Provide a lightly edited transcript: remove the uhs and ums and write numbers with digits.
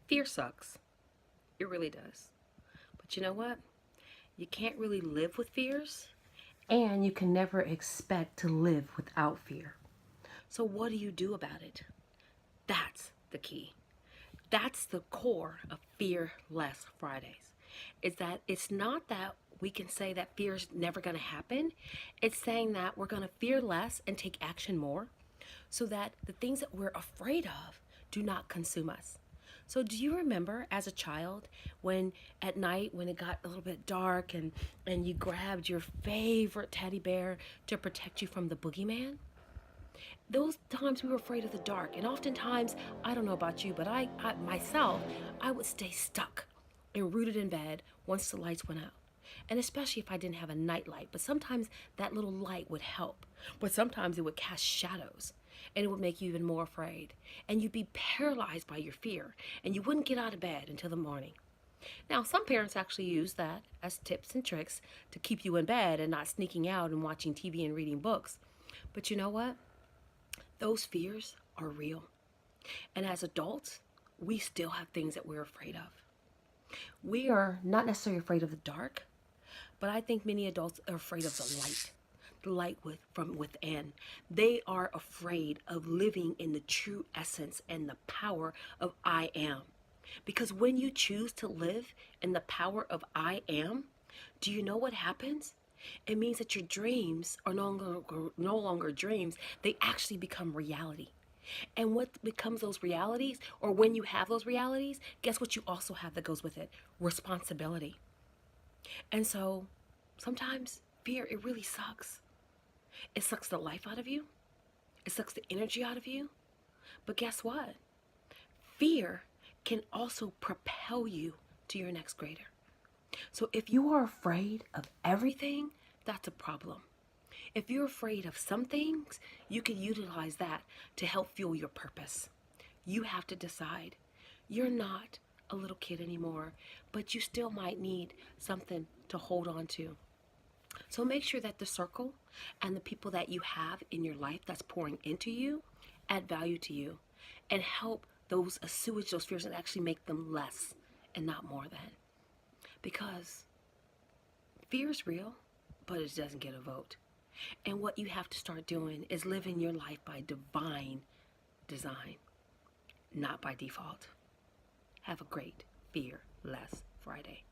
Fear sucks. It really does. But you know what? You can't really live with fears, and you can never expect to live without fear. So, what do you do about it? That's the key. That's the core of Fearless Fridays. Is that it's not that we can say that fear's never going to happen. It's saying that we're going to fear less and take action more so that the things that we're afraid of do not consume us. So do you remember as a child when at night when it got a little bit dark and you grabbed your favorite teddy bear to protect you from the boogeyman? Those times we were afraid of the dark, and oftentimes, I don't know about you, but I myself, I would stay stuck and rooted in bed once the lights went out. And especially if I didn't have a night light, but sometimes that little light would help. But sometimes it would cast shadows and it would make you even more afraid. And you'd be paralyzed by your fear and you wouldn't get out of bed until the morning. Now, some parents actually use that as tips and tricks to keep you in bed and not sneaking out and watching TV and reading books. But you know what? Those fears are real. And as adults, we still have things that we're afraid of. We are not necessarily afraid of the dark, but I think many adults are afraid of the light from within. They are afraid of living in the true essence and the power of I am. Because when you choose to live in the power of I am, do you know what happens? It means that your dreams are no longer dreams. They actually become reality. And what becomes those realities, or when you have those realities, guess what you also have that goes with it? Responsibility. And so sometimes fear, it really sucks. It sucks the life out of you, it sucks the energy out of you. But guess what? Fear can also propel you to your next greater. So if you are afraid of everything, that's a problem. If you're afraid of some things, you can utilize that to help fuel your purpose. You have to decide. You're not a little kid anymore, but you still might need something to hold on to. So make sure that the circle and the people that you have in your life that's pouring into you add value to you and help those assuage those fears and actually make them less and not more than. Because fear is real, but it doesn't get a vote. And what you have to start doing is living your life by divine design, not by default. Have a great Fearless Friday.